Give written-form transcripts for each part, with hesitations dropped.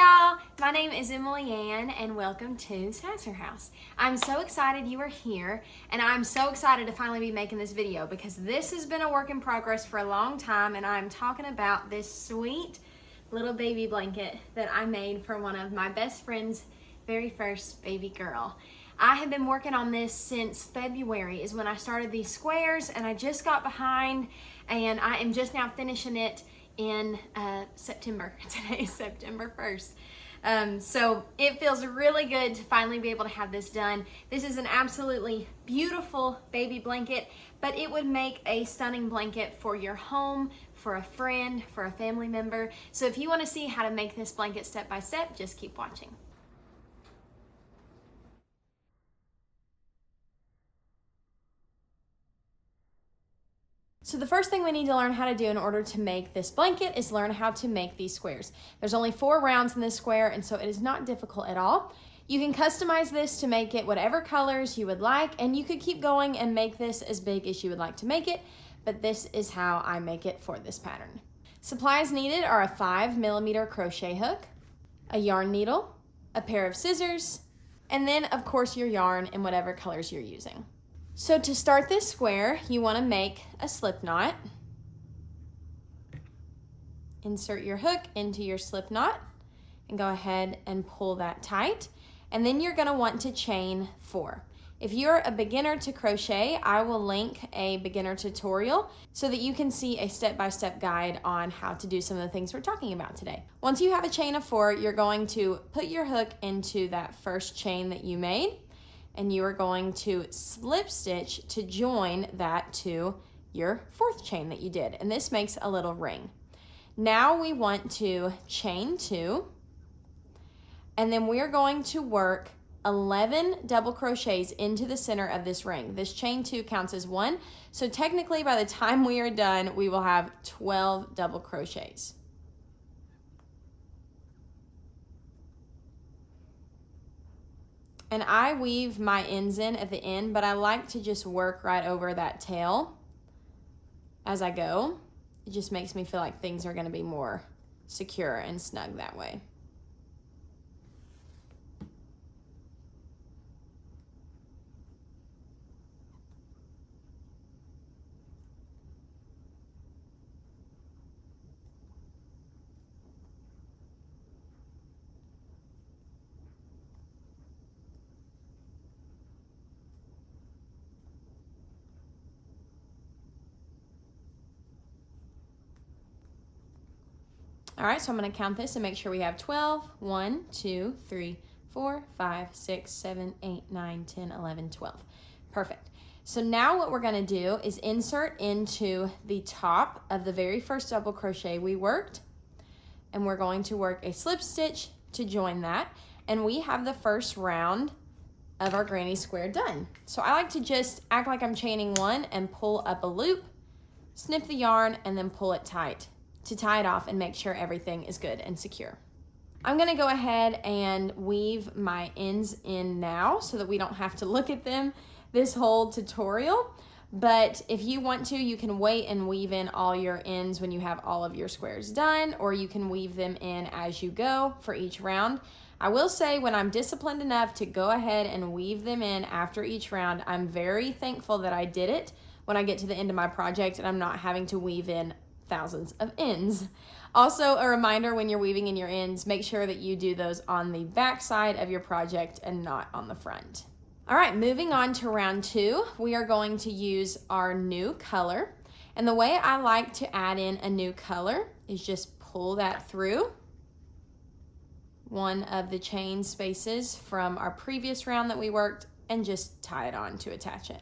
y'all, my name is Emily Ann and welcome to Sasser House. I'm so excited you are here and I'm so excited to finally be making this video because this has been a work in progress for a long time and I'm talking about this sweet little baby blanket that I made for one of my best friend's very first baby girl. I have been working on this since February is when I started these squares and I just got behind and I am just now finishing it in September. Today is September 1st. So it feels really good to finally be able to have this done. This is an absolutely beautiful baby blanket, but it would make a stunning blanket for your home, for a friend, for a family member. So if you want to see how to make this blanket step by step, just keep watching. So the first thing we need to learn how to do in order to make this blanket is learn how to make these squares. There's only 4 rounds in this square, and so it is not difficult at all. You can customize this to make it whatever colors you would like, and you could keep going and make this as big as you would like to make it, but this is how I make it for this pattern. Supplies needed are a 5mm crochet hook, a yarn needle, a pair of scissors, and then of course your yarn in whatever colors you're using. So to start this square, you want to make a slip knot. Insert your hook into your slip knot and go ahead and pull that tight. And then you're going to want to chain 4. If you're a beginner to crochet, I will link a beginner tutorial so that you can see a step-by-step guide on how to do some of the things we're talking about today. Once you have a chain of 4, you're going to put your hook into that first chain that you made, and you are going to slip stitch to join that to your 4th chain that you did. And this makes a little ring. Now we want to chain 2, and then we're going to work 11 double crochets into the center of this ring. This chain 2 counts as 1, so technically by the time we are done, we will have 12 double crochets. And I weave my ends in at the end, but I like to just work right over that tail as I go. It just makes me feel like things are going to be more secure and snug that way. All right, so I'm going to count this and make sure we have 12. 1, 2, 3, 4, 5, 6, 7, 8, 9, 10, 11, 12. Perfect. So now what we're going to do is insert into the top of the very first double crochet we worked, and we're going to work a slip stitch to join that, and we have the first round of our granny square done. So I like to just act like I'm chaining 1 and pull up a loop, snip the yarn, and then pull it tight to tie it off and make sure everything is good and secure. I'm gonna go ahead and weave my ends in now so that we don't have to look at them this whole tutorial, but if you want to, you can wait and weave in all your ends when you have all of your squares done, or you can weave them in as you go for each round. I will say when I'm disciplined enough to go ahead and weave them in after each round, I'm very thankful that I did it when I get to the end of my project and I'm not having to weave in thousands of ends. Also, a reminder when you're weaving in your ends, make sure that you do those on the back side of your project and not on the front. All right, moving on to round 2, we are going to use our new color. And the way I like to add in a new color is just pull that through one of the chain spaces from our previous round that we worked and just tie it on to attach it.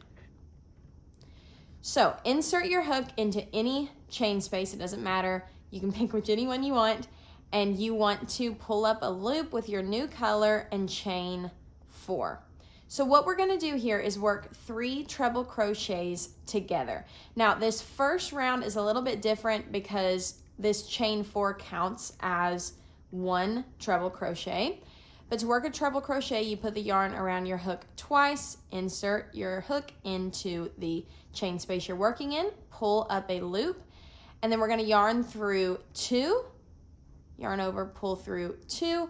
So insert your hook into any chain space, it doesn't matter. You can pick which any one you want, and you want to pull up a loop with your new color and chain 4. So what we're gonna do here is work 3 treble crochets together. Now this first round is a little bit different because this chain 4 counts as 1 treble crochet. But to work a treble crochet, you put the yarn around your hook twice, insert your hook into the chain space you're working in, pull up a loop, and then we're going to yarn through 2 yarn over, pull through 2.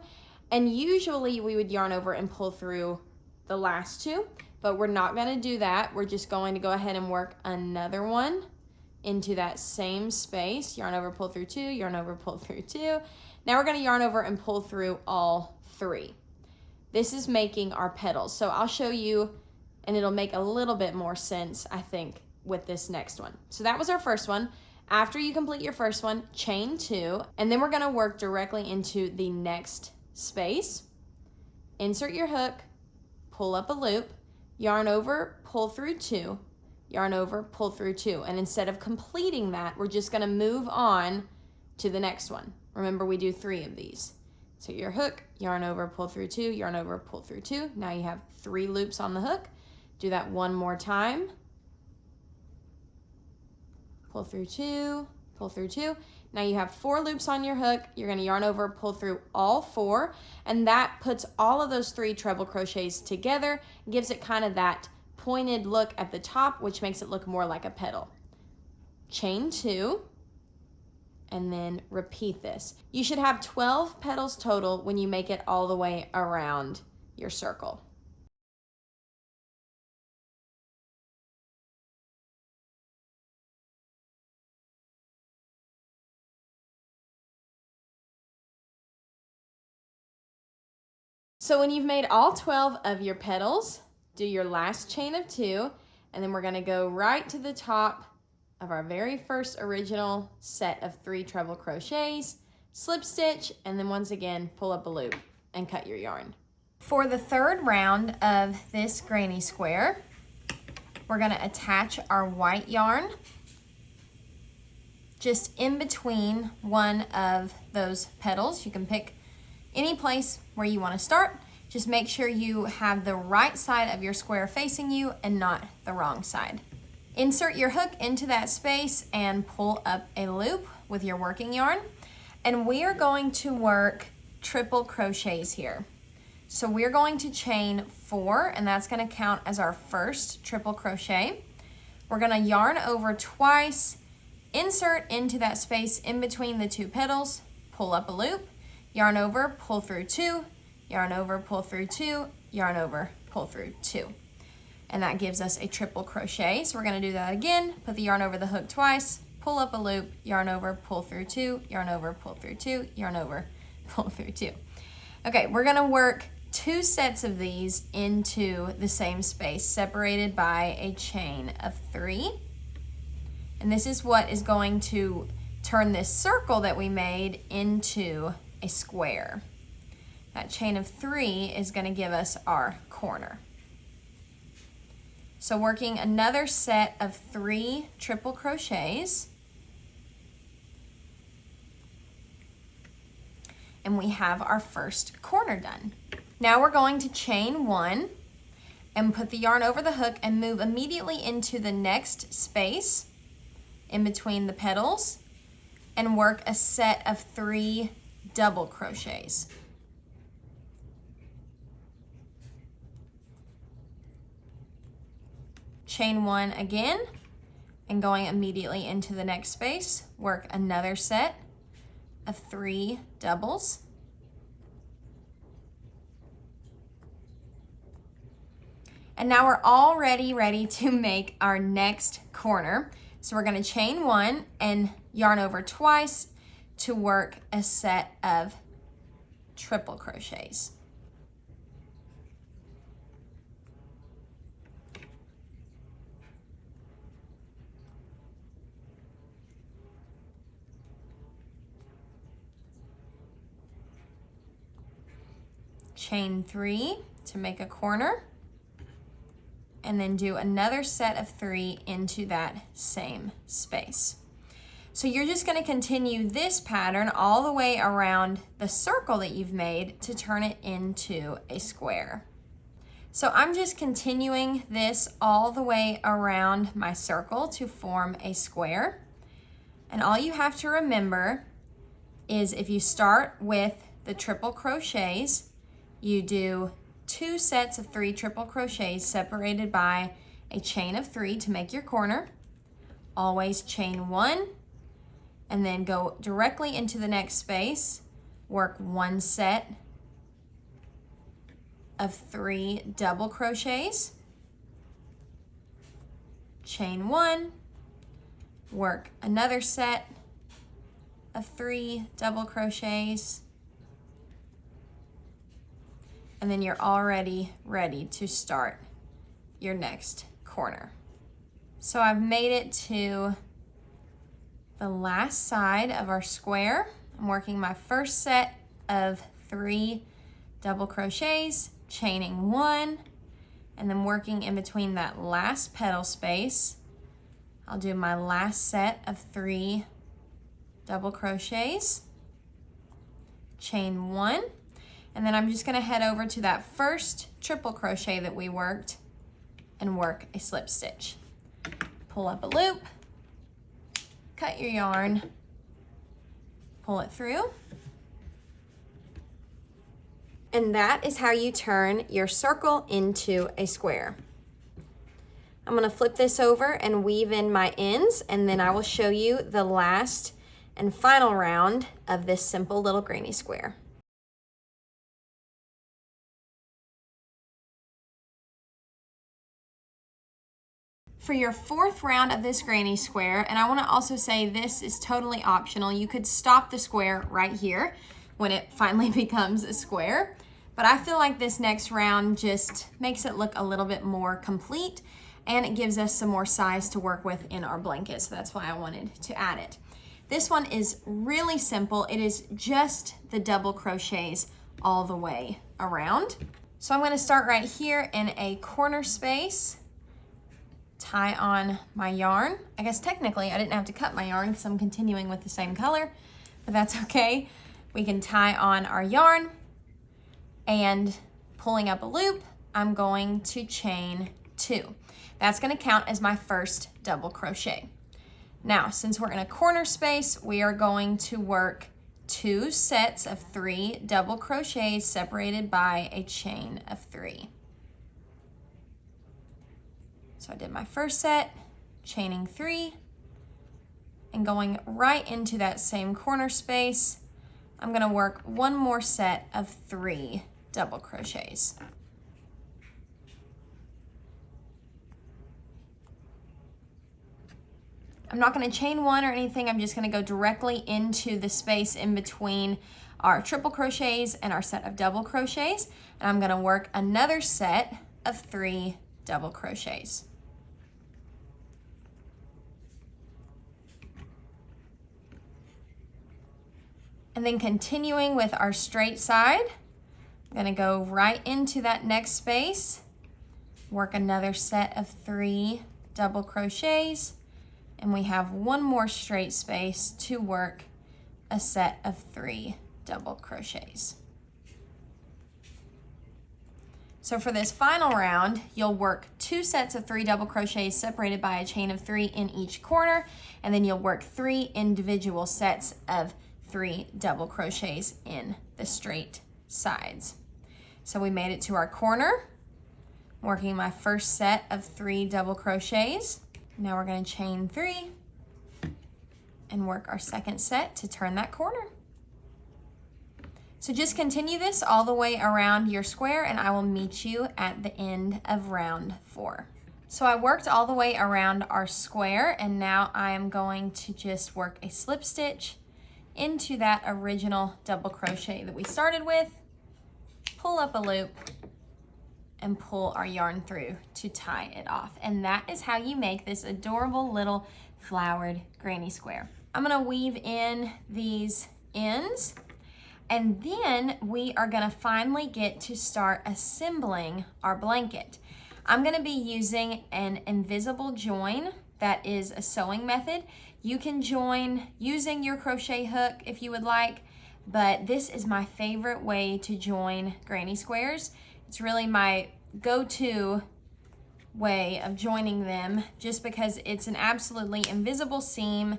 And usually we would yarn over and pull through the last 2, but we're not going to do that. We're just going to go ahead and work another one into that same space. Yarn over, pull through 2, yarn over, pull through 2. Now we're going to yarn over and pull through all 3. This is making our petals. So I'll show you, and it'll make a little bit more sense, I think, with this next one. So that was our first one. After you complete your first one, chain 2, and then we're going to work directly into the next space. Insert your hook, pull up a loop, yarn over, pull through 2, yarn over, pull through 2. And instead of completing that, we're just going to move on to the next one. Remember, we do 3 of these. So your hook, yarn over, pull through 2, yarn over, pull through 2. Now you have 3 loops on the hook. Do that one more time. Pull through 2, pull through 2. Now you have 4 loops on your hook. You're going to yarn over, pull through all 4, and that puts all of those 3 treble crochets together, gives it kind of that pointed look at the top, which makes it look more like a petal. Chain 2, and then repeat this. You should have 12 petals total when you make it all the way around your circle. So when you've made all 12 of your petals, do your last chain of 2, and then we're going to go right to the top of our very first original set of 3 treble crochets, slip stitch, and then once again pull up a loop and cut your yarn. For the third round of this granny square, we're going to attach our white yarn just in between one of those petals. You can pick any place where you want to start. Just make sure you have the right side of your square facing you and not the wrong side. Insert your hook into that space and pull up a loop with your working yarn. And we are going to work triple crochets here. So we're going to chain 4, and that's going to count as our first triple crochet. We're going to yarn over twice, insert into that space in between the 2 petals, pull up a loop, yarn over, pull through 2, yarn over, pull through 2, yarn over, pull through 2. And that gives us a triple crochet. So we're going to do that again. Put the yarn over the hook twice, pull up a loop, yarn over, pull through 2, yarn over, pull through 2, yarn over, pull through 2. Okay, we're going to work 2 sets of these into the same space, separated by a chain of 3. And this is what is going to turn this circle that we made into a square. That chain of 3 is going to give us our corner. So working another set of 3 triple crochets, and we have our first corner done. Now we're going to chain 1 and put the yarn over the hook and move immediately into the next space in between the petals and work a set of 3 double crochets. Chain 1 again, and going immediately into the next space, work another set of 3 doubles. And now we're already ready to make our next corner. So we're going to chain 1 and yarn over twice to work a set of triple crochets. Chain 3 to make a corner, and then do another set of 3 into that same space. So you're just going to continue this pattern all the way around the circle that you've made to turn it into a square. So I'm just continuing this all the way around my circle to form a square. And all you have to remember is if you start with the triple crochets, you do 2 sets of 3 triple crochets separated by a chain of 3 to make your corner. Always chain 1 and then go directly into the next space, work 1 set of 3 double crochets, chain 1, work another set of 3 double crochets, and then you're already ready to start your next corner. So I've made it to the last side of our square. I'm working my first set of 3 double crochets, chaining 1, and then working in between that last petal space. I'll do my last set of 3 double crochets, chain 1, and then I'm just going to head over to that first triple crochet that we worked and work a slip stitch. Pull up a loop, cut your yarn, pull it through, and that is how you turn your circle into a square. I'm going to flip this over and weave in my ends, and then I will show you the last and final round of this simple little granny square. For your 4th round of this granny square, and I want to also say this is totally optional. You could stop the square right here when it finally becomes a square, but I feel like this next round just makes it look a little bit more complete, and it gives us some more size to work with in our blanket, so that's why I wanted to add it. This one is really simple. It is just the double crochets all the way around. So I'm going to start right here in a corner space, tie on my yarn. I guess technically I didn't have to cut my yarn because I'm continuing with the same color, but that's okay. We can tie on our yarn, and pulling up a loop, I'm going to chain 2. That's going to count as my first double crochet. Now, since we're in a corner space, we are going to work 2 sets of 3 double crochets separated by a chain of 3. So I did my first set, chaining 3, and going right into that same corner space, I'm going to work 1 more set of 3 double crochets. I'm not going to chain 1 or anything. I'm just going to go directly into the space in between our triple crochets and our set of double crochets, and I'm going to work another set of 3 double crochets. And then continuing with our straight side, I'm going to go right into that next space, work another set of 3 double crochets, and we have 1 more straight space to work a set of 3 double crochets. So for this final round, you'll work 2 sets of 3 double crochets separated by a chain of 3 in each corner, and then you'll work 3 individual sets of 3 double crochets in the straight sides. So we made it to our corner, working my first set of 3 double crochets. Now we're going to chain 3 and work our second set to turn that corner. So just continue this all the way around your square, and I will meet you at the end of round 4. So I worked all the way around our square, and now I am going to just work a slip stitch into that original double crochet that we started with, pull up a loop, and pull our yarn through to tie it off. And that is how you make this adorable little flowered granny square. I'm gonna weave in these ends, and then we are gonna finally get to start assembling our blanket. I'm gonna be using an invisible join that is a sewing method. You can join using your crochet hook if you would like, but this is my favorite way to join granny squares. It's really my go-to way of joining them, just because it's an absolutely invisible seam,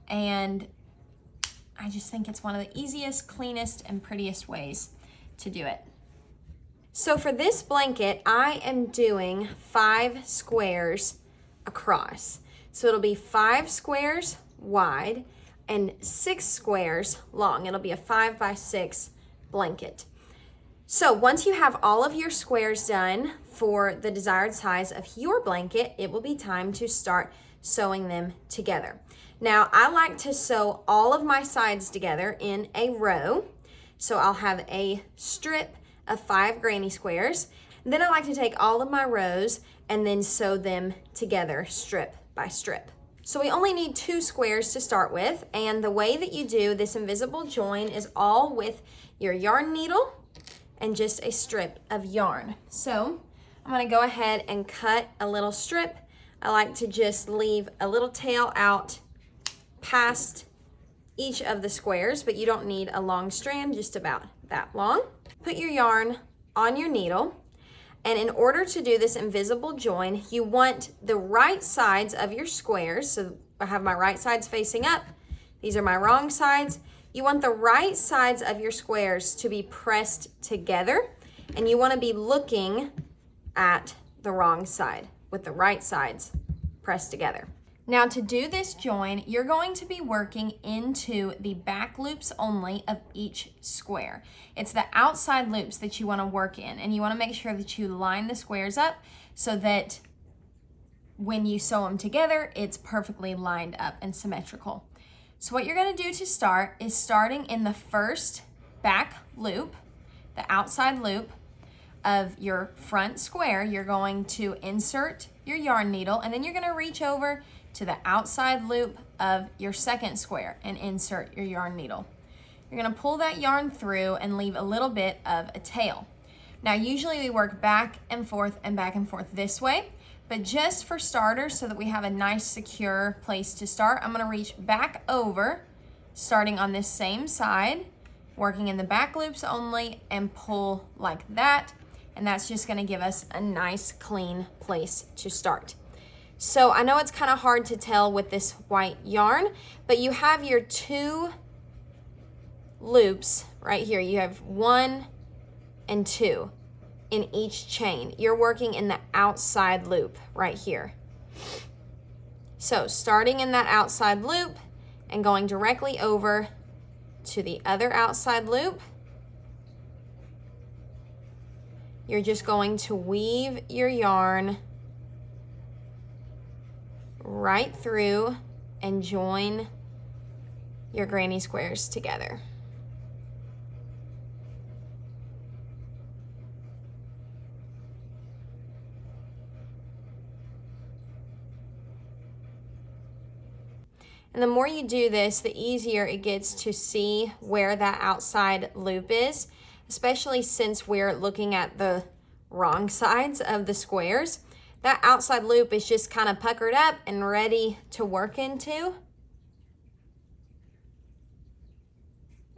and I just think it's one of the easiest, cleanest, and prettiest ways to do it. So for this blanket, I am doing 5 squares across. So it'll be 5 squares wide. and 6 squares long. It'll be a 5 by 6 blanket. So once you have all of your squares done for the desired size of your blanket, it will be time to start sewing them together. Now, I like to sew all of my sides together in a row. So I'll have a strip of 5 granny squares. Then I like to take all of my rows and then sew them together strip by strip. So we only need 2 squares to start with, and the way that you do this invisible join is all with your yarn needle and just a strip of yarn. So I'm gonna go ahead and cut a little strip. I like to just leave a little tail out past each of the squares, but you don't need a long strand, just about that long. Put your yarn on your needle, and in order to do this invisible join, you want the right sides of your squares. So I have my right sides facing up. These are my wrong sides. You want the right sides of your squares to be pressed together, and you want to be looking at the wrong side with the right sides pressed together. Now to do this join, you're going to be working into the back loops only of each square. It's the outside loops that you want to work in, and you want to make sure that you line the squares up so that when you sew them together, it's perfectly lined up and symmetrical. So what you're going to do to start is starting in the first back loop, the outside loop of your front square, you're going to insert your yarn needle, and then you're going to reach over to the outside loop of your second square and insert your yarn needle. You're going to pull that yarn through and leave a little bit of a tail. Now usually we work back and forth this way, but just for starters, so that we have a nice secure place to start, I'm going to reach back over, starting on this same side, working in the back loops only, and pull like that, and that's just going to give us a nice clean place to start. So I know it's kind of hard to tell with this white yarn, but you have your 2 loops right here. You have 1 and 2 in each chain. You're working in the outside loop right here. So starting in that outside loop and going directly over to the other outside loop, you're just going to weave your yarn right through and join your granny squares together. And the more you do this, the easier it gets to see where that outside loop is, especially since we're looking at the wrong sides of the squares. That outside loop is just kind of puckered up and ready to work into.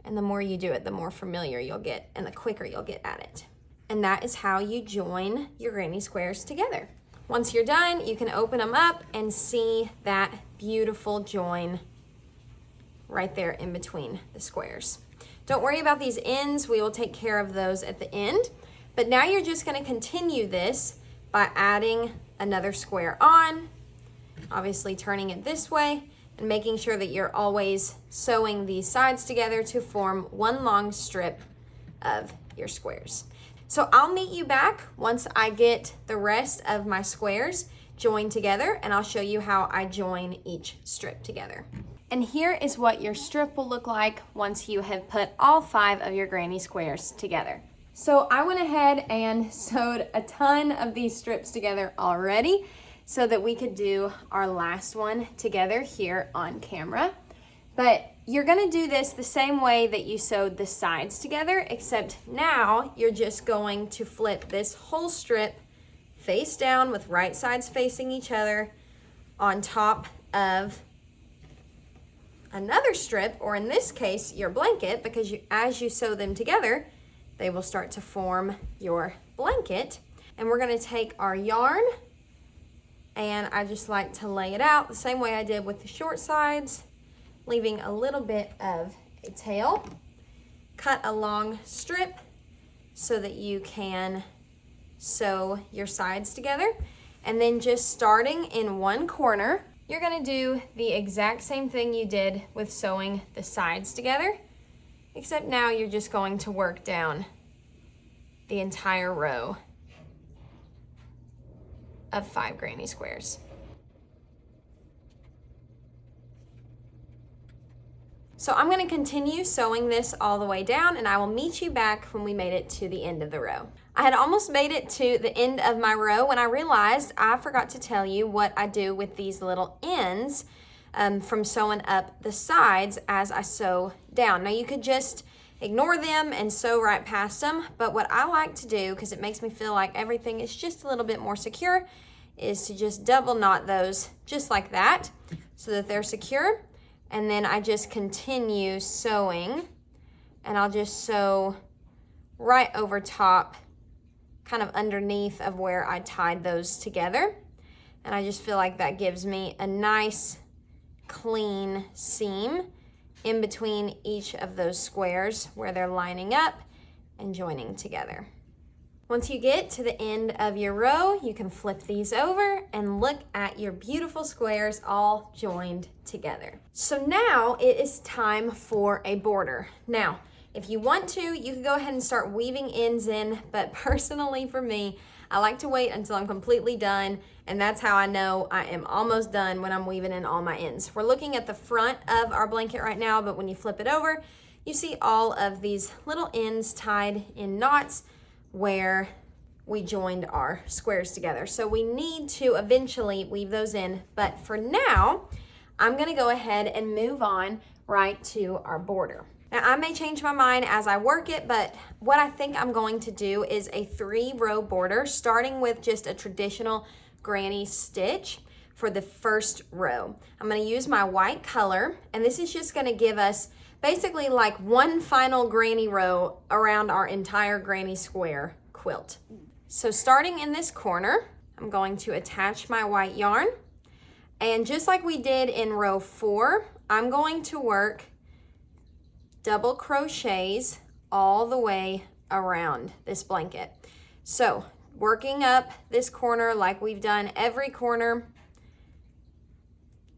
And the more you do it, the more familiar you'll get and the quicker you'll get at it. And that is how you join your granny squares together. Once you're done, you can open them up and see that beautiful join right there in between the squares. Don't worry about these ends. We will take care of those at the end. But now you're just going to continue this by adding another square on, obviously turning it this way and making sure that you're always sewing these sides together to form one long strip of your squares. So I'll meet you back once I get the rest of my squares joined together, and I'll show you how I join each strip together. And here is what your strip will look like once you have put all 5 of your granny squares together. So I went ahead and sewed a ton of these strips together already so that we could do our last one together here on camera. But you're gonna do this the same way that you sewed the sides together, except now you're just going to flip this whole strip face down with right sides facing each other on top of another strip, or in this case, your blanket, because as you sew them together, they will start to form your blanket. And we're gonna take our yarn, and I just like to lay it out the same way I did with the short sides, leaving a little bit of a tail. Cut a long strip so that you can sew your sides together. And then just starting in one corner, you're gonna do the exact same thing you did with sewing the sides together, except now you're just going to work down the entire row of 5 granny squares. So I'm going to continue sewing this all the way down, and I will meet you back when we made it to the end of the row. I had almost made it to the end of my row when I realized I forgot to tell you what I do with these little ends from sewing up the sides as I sew down. Now you could just ignore them and sew right past them, but what I like to do, because it makes me feel like everything is just a little bit more secure, is to just double knot those just like that so that they're secure. And then I just continue sewing, and I'll just sew right over top, kind of underneath of where I tied those together. And I just feel like that gives me a nice clean seam in between each of those squares where they're lining up and joining together. Once you get to the end of your row, you can flip these over and look at your beautiful squares all joined together. So now it is time for a border. Now, if you want to, you can go ahead and start weaving ends in, but personally for me, I like to wait until I'm completely done, and that's how I know I am almost done, when I'm weaving in all my ends. We're looking at the front of our blanket right now, but when you flip it over, you see all of these little ends tied in knots where we joined our squares together. So we need to eventually weave those in, but for now, I'm gonna go ahead and move on right to our border. Now I may change my mind as I work it, but what I think I'm going to do is a 3-row border, starting with just a traditional granny stitch for the first row. I'm gonna use my white color, and this is just gonna give us basically like one final granny row around our entire granny square quilt. So starting in this corner, I'm going to attach my white yarn, and just like we did in row 4, I'm going to work double crochets all the way around this blanket. So working up this corner like we've done every corner,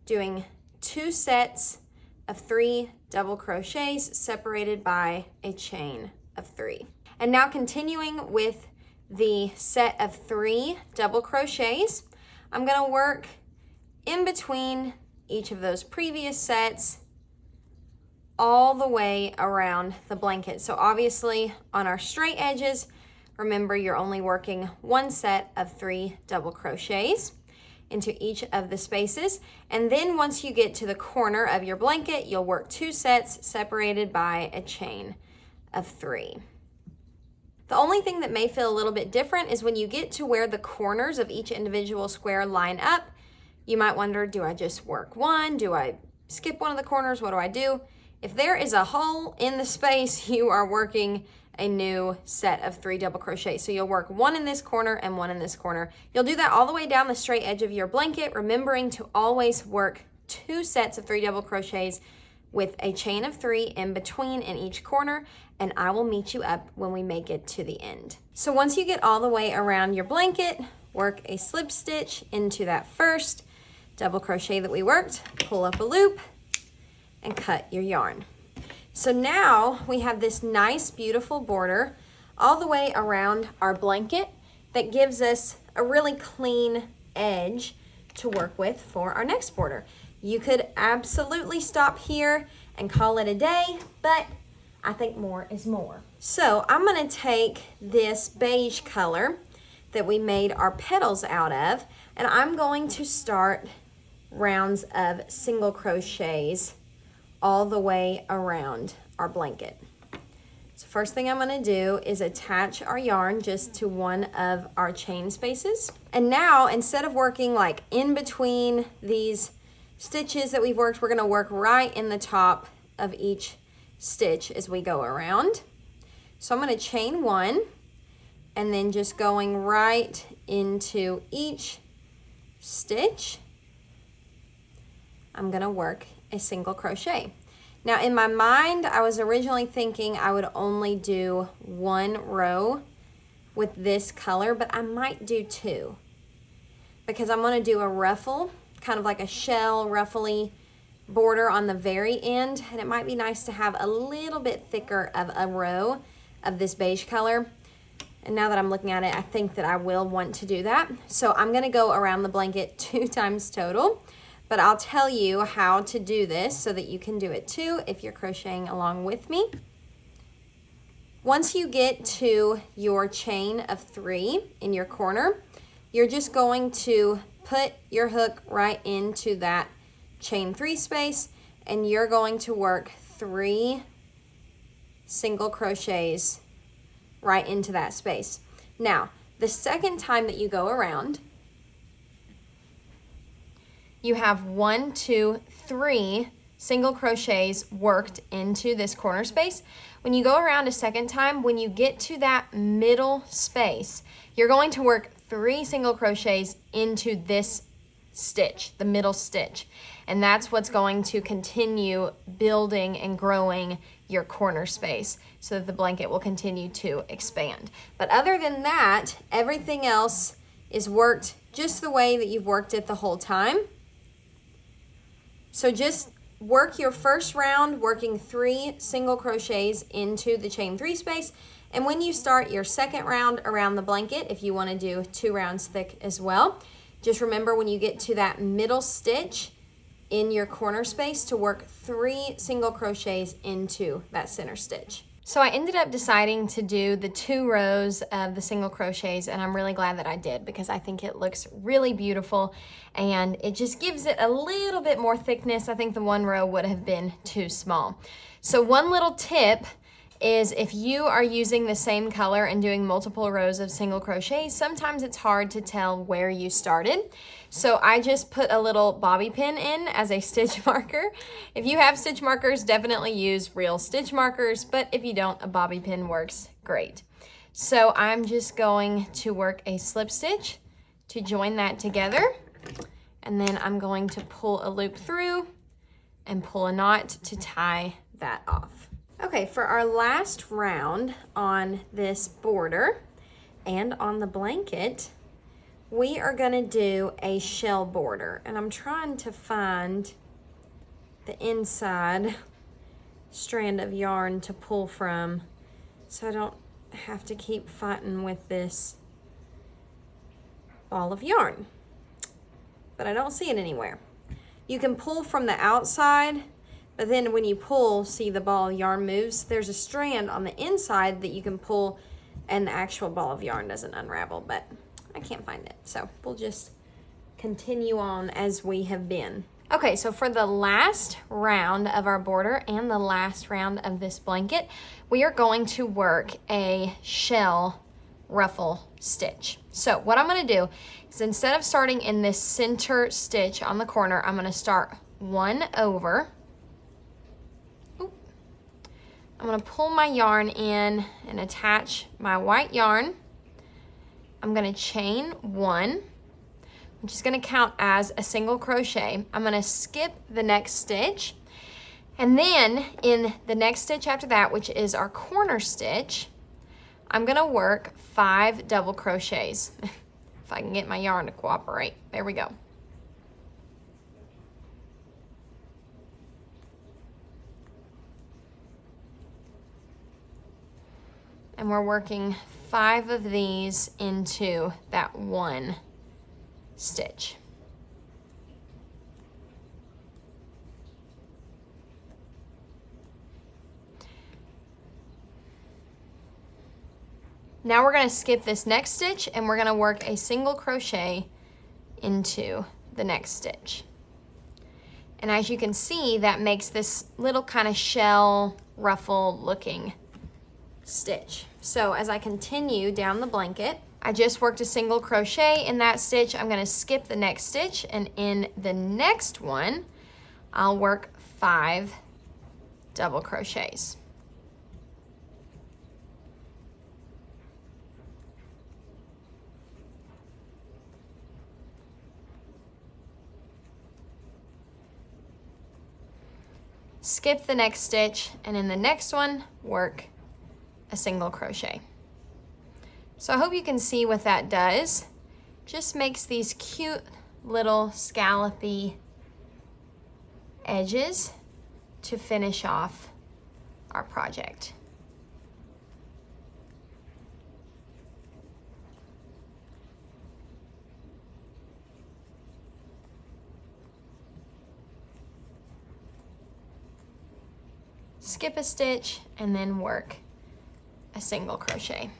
doing 2 sets of 3 double crochets separated by a chain of 3. And now continuing with the set of 3 double crochets, I'm going to work in between each of those previous sets all the way around the blanket. So obviously on our straight edges, remember you're only working 1 set of 3 double crochets into each of the spaces. And then once you get to the corner of your blanket, you'll work 2 sets separated by a chain of 3. The only thing that may feel a little bit different is when you get to where the corners of each individual square line up, you might wonder, do I just work 1? Do I skip one of the corners? What do I do? If there is a hole in the space, you are working a new set of 3 double crochets. So you'll work 1 in this corner and 1 in this corner. You'll do that all the way down the straight edge of your blanket, remembering to always work 2 sets of 3 double crochets with a chain of 3 in between in each corner, and I will meet you up when we make it to the end. So once you get all the way around your blanket, work a slip stitch into that first double crochet that we worked, pull up a loop, and cut your yarn. So now we have this nice, beautiful border all the way around our blanket that gives us a really clean edge to work with for our next border. You could absolutely stop here and call it a day, but I think more is more. So I'm gonna take this beige color that we made our petals out of, and I'm going to start rounds of single crochets all the way around our blanket. So first thing I'm gonna do is attach our yarn just to one of our chain spaces. And now, instead of working like in between these stitches that we've worked, we're gonna work right in the top of each stitch as we go around. So I'm gonna chain 1 and then just going right into each stitch, I'm gonna work a single crochet. Now in my mind, I was originally thinking I would only do 1 row with this color, but I might do 2 because I'm gonna do a ruffle kind of like a shell ruffly border on the very end, and it might be nice to have a little bit thicker of a row of this beige color. And now that I'm looking at it, I think that I will want to do that. So I'm gonna go around the blanket 2 times total, but I'll tell you how to do this so that you can do it too if you're crocheting along with me. Once you get to your chain of 3 in your corner, you're just going to put your hook right into that chain 3 space, and you're going to work 3 single crochets right into that space. Now, the second time that you go around, you have 1, 2, 3 single crochets worked into this corner space. When you go around a second time, when you get to that middle space, you're going to work 3 single crochets into this stitch, the middle stitch. And that's what's going to continue building and growing your corner space so that the blanket will continue to expand. But other than that, everything else is worked just the way that you've worked it the whole time. So just work your first round working 3 single crochets into the chain 3 space. And when you start your second round around the blanket, if you want to do 2 rounds thick as well, just remember when you get to that middle stitch in your corner space to work 3 single crochets into that center stitch. So I ended up deciding to do the 2 rows of the single crochets, and I'm really glad that I did because I think it looks really beautiful and it just gives it a little bit more thickness. I think the 1 row would have been too small. So one little tip is if you are using the same color and doing multiple rows of single crochets, sometimes it's hard to tell where you started. So I just put a little bobby pin in as a stitch marker. If you have stitch markers, definitely use real stitch markers, but if you don't, a bobby pin works great. So I'm just going to work a slip stitch to join that together, and then I'm going to pull a loop through and pull a knot to tie that off. Okay, for our last round on this border and on the blanket, we are gonna do a shell border. And I'm trying to find the inside strand of yarn to pull from so I don't have to keep fighting with this ball of yarn. But I don't see it anywhere. You can pull from the outside, but then when you pull, see the ball of yarn moves. There's a strand on the inside that you can pull and the actual ball of yarn doesn't unravel, but I can't find it. So we'll just continue on as we have been. Okay, so for the last round of our border and the last round of this blanket, we are going to work a shell ruffle stitch. So what I'm gonna do is instead of starting in this center stitch on the corner, I'm gonna start 1 over. I'm gonna pull my yarn in and attach my white yarn. I'm gonna chain 1, which is gonna count as a single crochet. I'm gonna skip the next stitch, and then in the next stitch after that, which is our corner stitch, I'm gonna work 5 double crochets. If I can get my yarn to cooperate. There we go. And we're working 5 of these into that 1 stitch. Now we're going to skip this next stitch and we're going to work a single crochet into the next stitch. And as you can see, that makes this little kind of shell ruffle looking stitch. So as I continue down the blanket, I just worked a single crochet in that stitch. I'm going to skip the next stitch, and in the next one, I'll work 5 double crochets. Skip the next stitch, and in the next one, work a single crochet. So I hope you can see what that does. Just makes these cute little scallopy edges to finish off our project. Skip a stitch and then work a single crochet.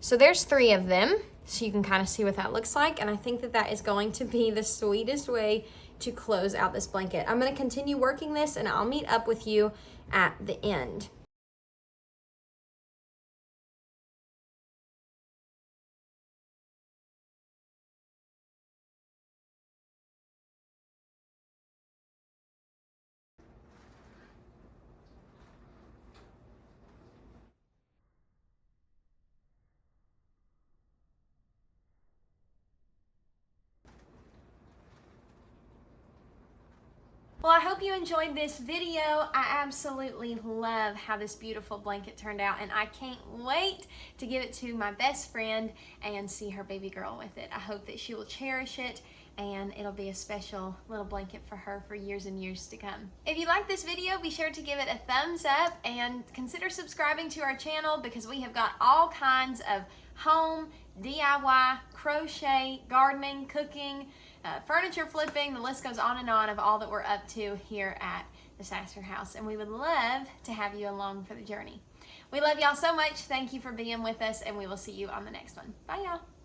So there's 3 of them, so you can kind of see what that looks like, and I think that that is going to be the sweetest way to close out this blanket. I'm going to continue working this and I'll meet up with you at the end. Well, I hope you enjoyed this video. I absolutely love how this beautiful blanket turned out, and I can't wait to give it to my best friend and see her baby girl with it. I hope that she will cherish it, and it'll be a special little blanket for her for years and years to come. If you like this video, be sure to give it a thumbs up and consider subscribing to our channel, because we have got all kinds of home, DIY, crochet, gardening, cooking, furniture flipping, the list goes on and on of all that we're up to here at the Sasser house, and we would love to have you along for the journey. We love y'all so much. Thank you for being with us, and we will see you on the next one. Bye, y'all.